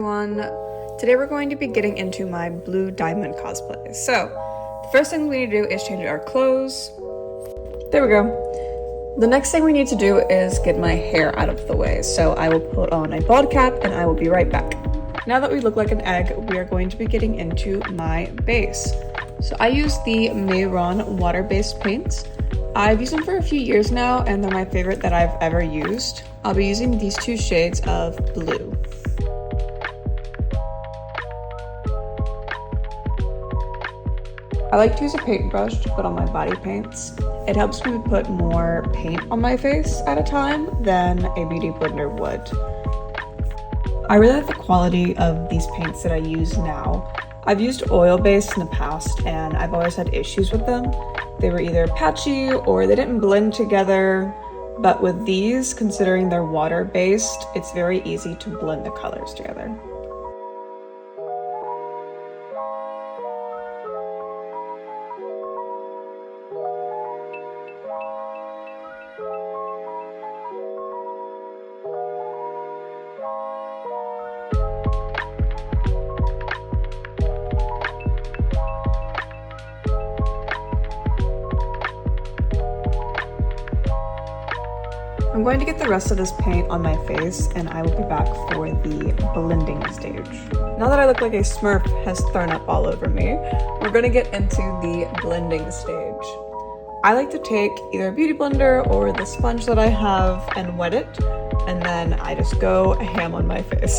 Today we're going to be getting into my blue diamond cosplay. So, the first thing we need to do is change our clothes. There we go. The next thing we need to do is get my hair out of the way. So I will put on a bald cap and I will be right back. Now that we look like an egg, we are going to be getting into my base. So I use the Mayron water-based paints. I've used them for a few years now and they're my favorite that I've ever used. I'll be using these two shades of blue. I like to use a paintbrush to put on my body paints. It helps me put more paint on my face at a time than a beauty blender would. I really like the quality of these paints that I use now. I've used oil-based in the past and I've always had issues with them. They were either patchy or they didn't blend together, but with these, considering they're water-based, it's very easy to blend the colors together. I'm going to get the rest of this paint on my face and I will be back for the blending stage. Now that I look like a Smurf has thrown up all over me, we're going to get into the blending stage. I like to take either a beauty blender or the sponge that I have and wet it, and then I just go ham on my face.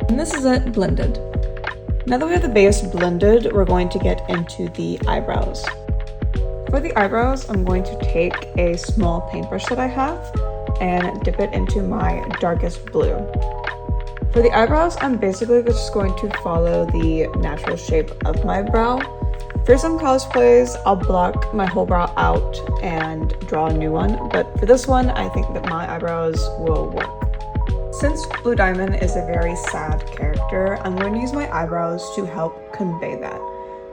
And this is it blended. Now that we have the base blended, we're going to get into the eyebrows. For the eyebrows, I'm going to take a small paintbrush that I have and dip it into my darkest blue. For the eyebrows, I'm basically just going to follow the natural shape of my brow. For some cosplays, I'll block my whole brow out and draw a new one, but for this one, I think that my eyebrows will work. Since Blue Diamond is a very sad character, I'm going to use my eyebrows to help convey that.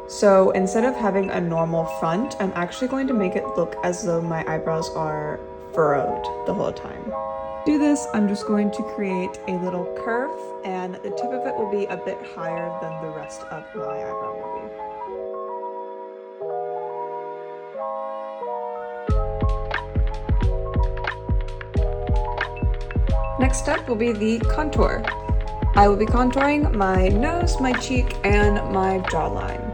So instead of having a normal front, I'm actually going to make it look as though my eyebrows are furrowed the whole time. To do this, I'm just going to create a little curve, and the tip of it will be a bit higher than the rest of my eyebrow will be. Next step will be the contour. I will be contouring my nose, my cheek, and my jawline.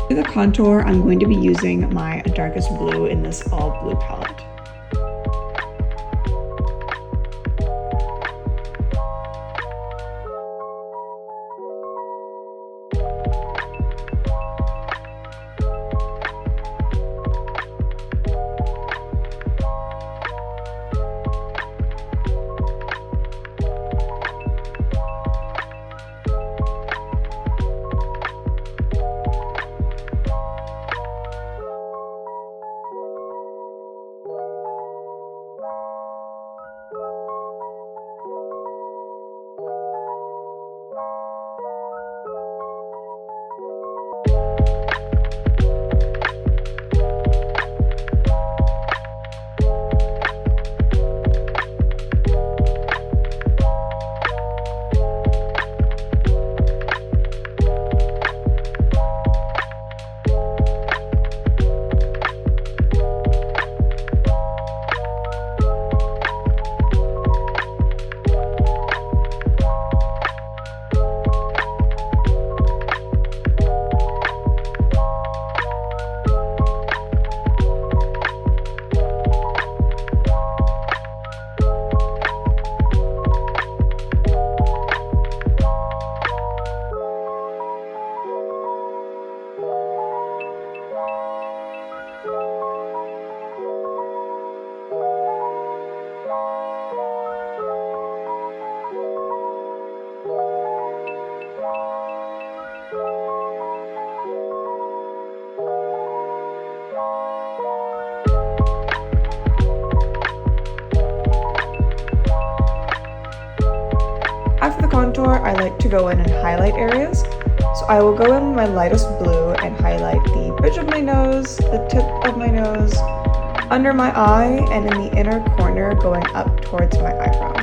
For the contour, I'm going to be using my darkest blue in this all blue palette. contour, I like to go in and highlight areas. So I will go in with my lightest blue and highlight the bridge of my nose, the tip of my nose, under my eye, and in the inner corner going up towards my eyebrow.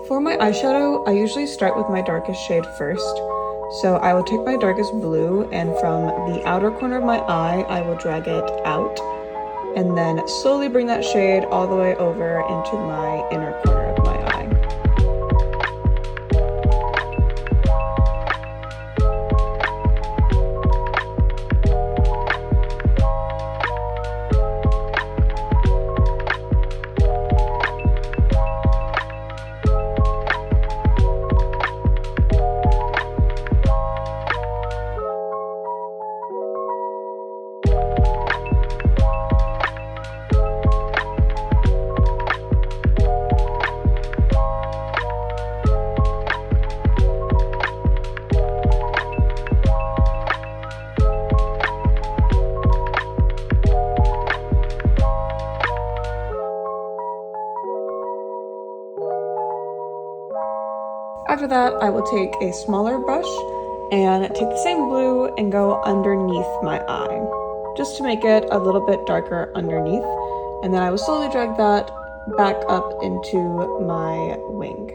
For my eyeshadow, I usually start with my darkest shade first. So I will take my darkest blue, and from the outer corner of my eye, I will drag it out and then slowly bring that shade all the way over into my inner corner of my eye. After that, I will take a smaller brush and take the same blue and go underneath my eye, just to make it a little bit darker underneath. And then I will slowly drag that back up into my wing.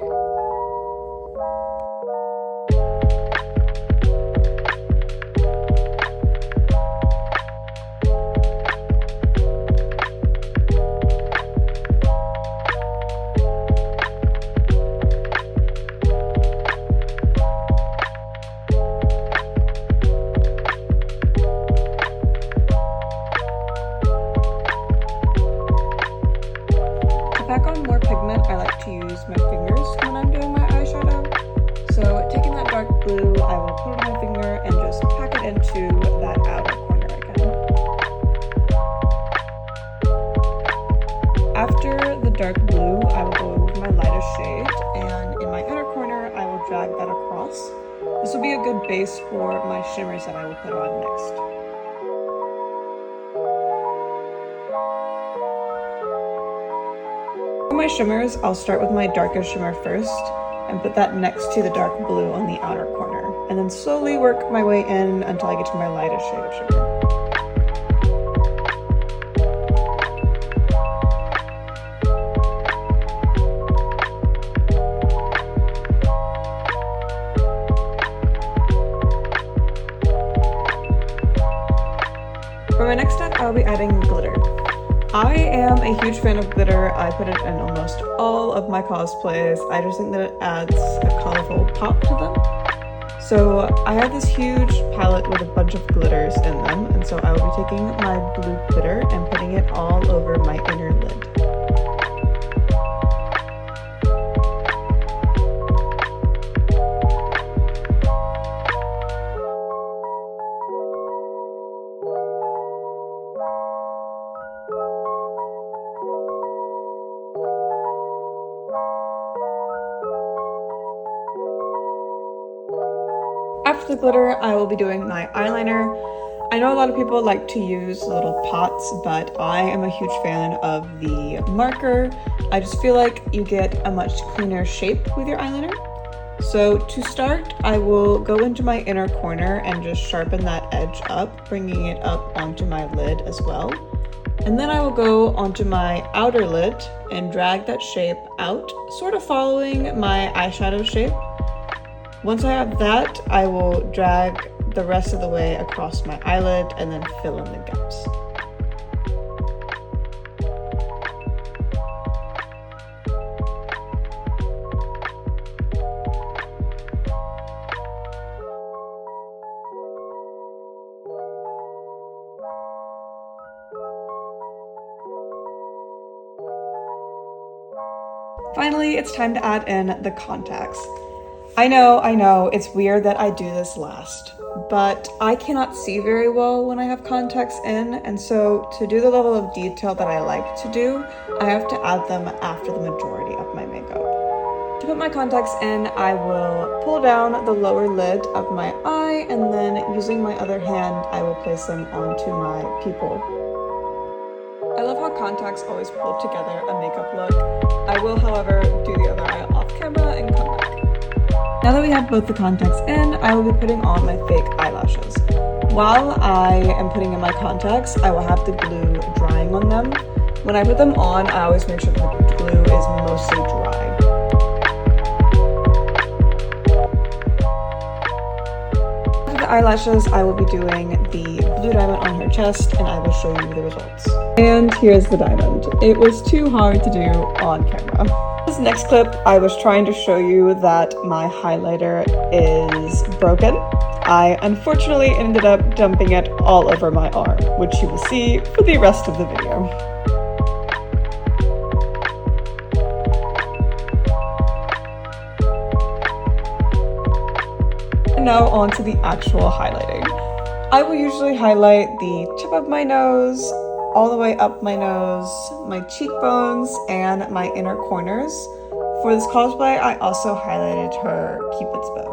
Pack on more pigment, I like to use my fingers when I'm doing my eyeshadow. So taking that dark blue, I will put it on my finger and just pack it into that outer corner again. After the dark blue, I will go with my lightest shade, and in my inner corner, I will drag that across. This will be a good base for my shimmers that I will put on next. For my shimmers, I'll start with my darkest shimmer first and put that next to the dark blue on the outer corner, and then slowly work my way in until I get to my lightest shade of shimmer. For my next step, I'll be adding glitter. I am a huge fan of glitter. I put it in almost all of my cosplays. I just think that it adds a colorful pop to them. So I have this huge palette with a bunch of glitters in them, and so I will be taking my blue glitter and putting it all over my inner lid. After the glitter, I will be doing my eyeliner. I know a lot of people like to use little pots, but I am a huge fan of the marker. I just feel like you get a much cleaner shape with your eyeliner. So to start, I will go into my inner corner and just sharpen that edge up, bringing it up onto my lid as well. And then I will go onto my outer lid and drag that shape out, sort of following my eyeshadow shape. Once I have that, I will drag the rest of the way across my eyelid and then fill in the gaps. Finally, it's time to add in the contacts. I know, it's weird that I do this last, but I cannot see very well when I have contacts in, and so to do the level of detail that I like to do, I have to add them after the majority of my makeup. To put my contacts in, I will pull down the lower lid of my eye, and then using my other hand, I will place them onto my pupil. I love how contacts always pull together a makeup look. I will, however, do the other eye off camera and come back. Now that we have both the contacts in, I will be putting on my fake eyelashes. While I am putting in my contacts, I will have the glue drying on them. When I put them on, I always make sure the glue is mostly dry. For the eyelashes, I will be doing the blue diamond on her chest, and I will show you the results. And here's the diamond. It was too hard to do on camera. This next clip, I was trying to show you that my highlighter is broken. I unfortunately ended up dumping it all over my arm, which you will see for the rest of the video. And now on to the actual highlighting. I will usually highlight the tip of my nose, all the way up my nose, my cheekbones, and my inner corners. For this cosplay, I also highlighted her Cupid's bow.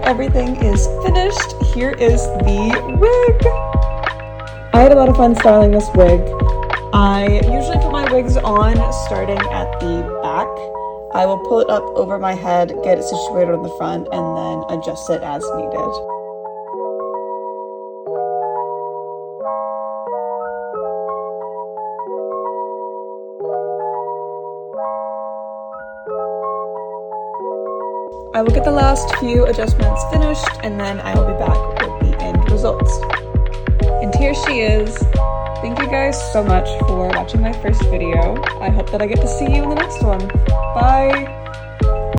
Everything is finished. Here is the wig. I had a lot of fun styling this wig. I usually put my wigs on starting at the back. I will pull it up over my head, get it situated on the front, and then adjust it as needed. I will get the last few adjustments finished, and then I will be back with the end results. And here she is. Thank you guys so much for watching my first video. I hope that I get to see you in the next one. Bye!